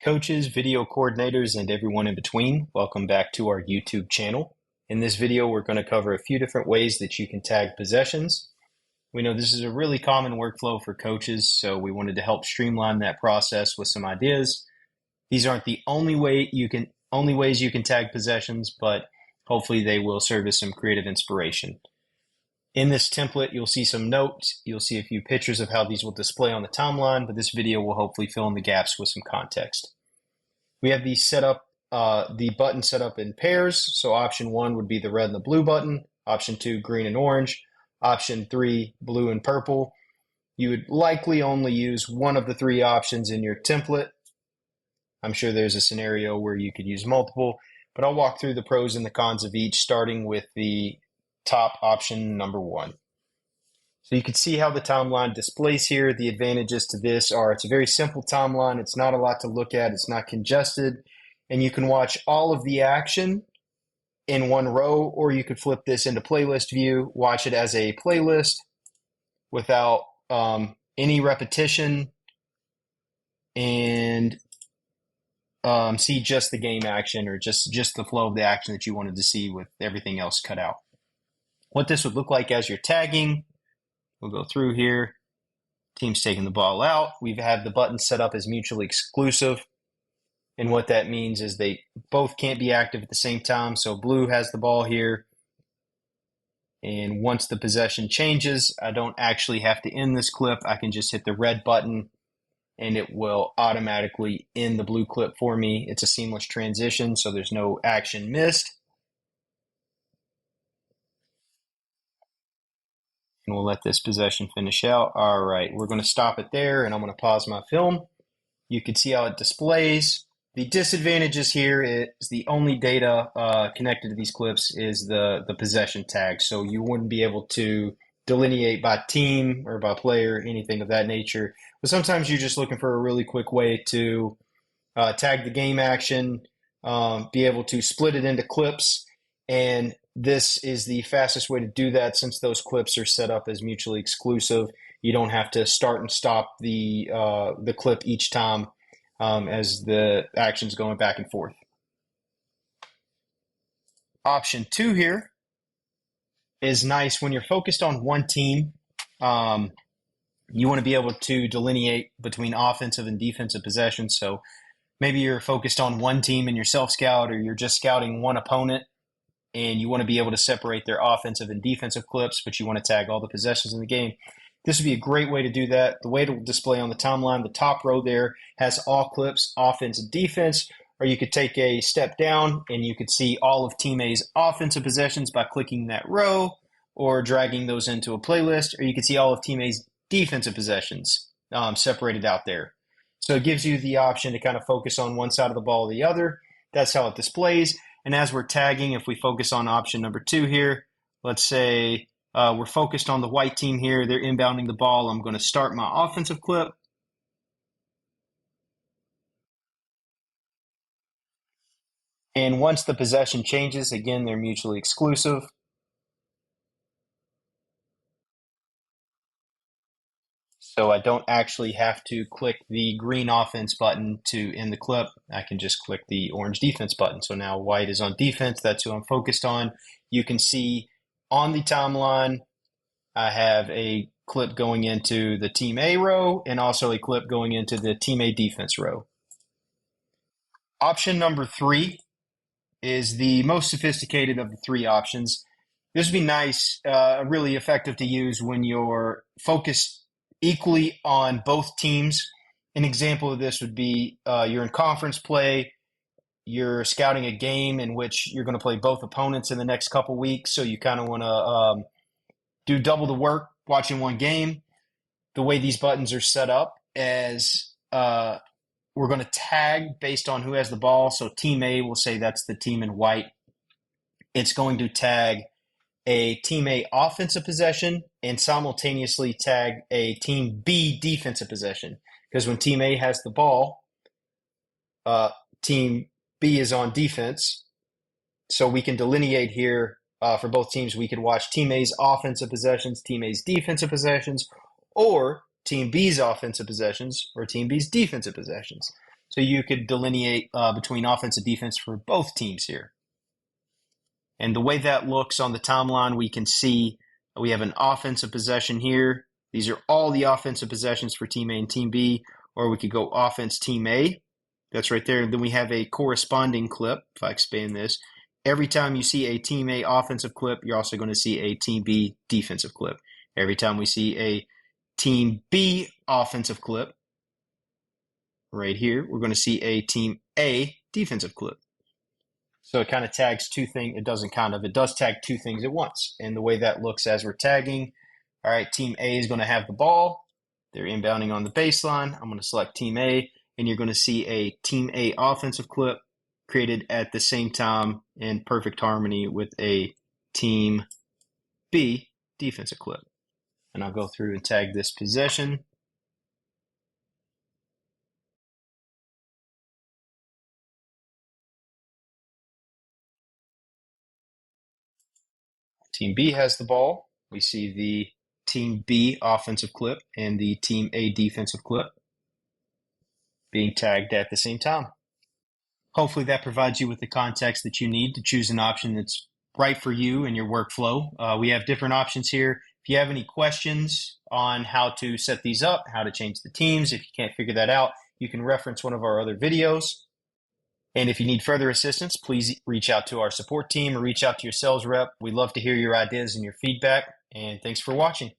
Coaches, video coordinators, and everyone in between, welcome back to our YouTube channel. In this video, we're going to cover a few different ways that you can tag possessions. We know this is a really common workflow for coaches, so we wanted to help streamline that process with some ideas. These aren't the only ways you can tag possessions, but hopefully they will serve as some creative inspiration. In this template, you'll see some notes. You'll see a few pictures of how these will display on the timeline, but this video will hopefully fill in the gaps with some context. We have these set up, the button set up in pairs. So option 1 would be the red and the blue button. Option 2, green and orange. Option 3, blue and purple. You would likely only use one of the 3 options in your template. I'm sure there's a scenario where you could use multiple, but I'll walk through the pros and the cons of each, starting with the top option number 1. So you can see how the timeline displays here. The advantages to this are it's a very simple timeline. It's not a lot to look at. It's not congested. And you can watch all of the action in one row, or you could flip this into playlist view, watch it as a playlist without any repetition, and see just the game action or just the flow of the action that you wanted to see with everything else cut out. What this would look like as you're tagging, we'll go through here. Team's taking the ball out. We've had the button set up as mutually exclusive. And what that means is they both can't be active at the same time. So blue has the ball here. And once the possession changes, I don't actually have to end this clip. I can just hit the red button and it will automatically end the blue clip for me. It's a seamless transition, so there's no action missed. And we'll let this possession finish out. All right, we're going to stop it there, and I'm going to pause my film. You can see how it displays. The disadvantages here is the only data connected to these clips is the possession tag. So you wouldn't be able to delineate by team or by player, anything of that nature. But sometimes you're just looking for a really quick way to tag the game action, be able to split it into clips, and this is the fastest way to do that since those clips are set up as mutually exclusive. You don't have to start and stop the clip each time as the action's going back and forth. Option 2 here is nice when you're focused on one team. You want to be able to delineate between offensive and defensive possessions. So maybe you're focused on one team in your self-scout, or you're just scouting one opponent, and you want to be able to separate their offensive and defensive clips, but you want to tag all the possessions in the game. This would be a great way to do that. The way to display on the timeline, the top row there has all clips, offense and defense, or you could take a step down and you could see all of Team A's offensive possessions by clicking that row or dragging those into a playlist, or you could see all of Team A's defensive possessions separated out there. So it gives you the option to kind of focus on one side of the ball or the other. That's how it displays. And as we're tagging, if we focus on option number 2 here, let's say we're focused on the white team here. They're inbounding the ball. I'm going to start my offensive clip. And once the possession changes, again, they're mutually exclusive. So I don't actually have to click the green offense button to end the clip. I can just click the orange defense button. So now white is on defense. That's who I'm focused on. You can see on the timeline, I have a clip going into the Team A row and also a clip going into the Team A defense row. Option number 3 is the most sophisticated of the 3 options. This would be nice, really effective to use when you're focused equally on both teams. An example of this would be you're in conference play, you're scouting a game in which you're going to play both opponents in the next couple weeks, so you kind of want to do double the work watching one game. The way these buttons are set up is we're going to tag based on who has the ball. So Team A will say that's the team in white. It's going to tag a Team A offensive possession and simultaneously tag a Team B defensive possession. Because when Team A has the ball, Team B is on defense. So we can delineate here for both teams. We could watch Team A's offensive possessions, Team A's defensive possessions, or Team B's offensive possessions or Team B's defensive possessions. So you could delineate between offense and defense for both teams here. And the way that looks on the timeline, we can see we have an offensive possession here. These are all the offensive possessions for Team A and Team B, or we could go offense Team A. That's right there. And then we have a corresponding clip. If I expand this, every time you see a Team A offensive clip, you're also going to see a Team B defensive clip. Every time we see a Team B offensive clip, right here, we're going to see a Team A defensive clip. So it kind of tags two things. It does tag two things at once. And the way that looks as we're tagging, all right, Team A is going to have the ball. They're inbounding on the baseline. I'm going to select Team A, and you're going to see a Team A offensive clip created at the same time in perfect harmony with a Team B defensive clip. And I'll go through and tag this possession. Team B has the ball. We see the Team B offensive clip and the Team A defensive clip being tagged at the same time. Hopefully that provides you with the context that you need to choose an option that's right for you and your workflow. We have different options here. If you have any questions on how to set these up, how to change the teams, if you can't figure that out, you can reference one of our other videos. And if you need further assistance, please reach out to our support team or reach out to your sales rep. We'd love to hear your ideas and your feedback. And thanks for watching.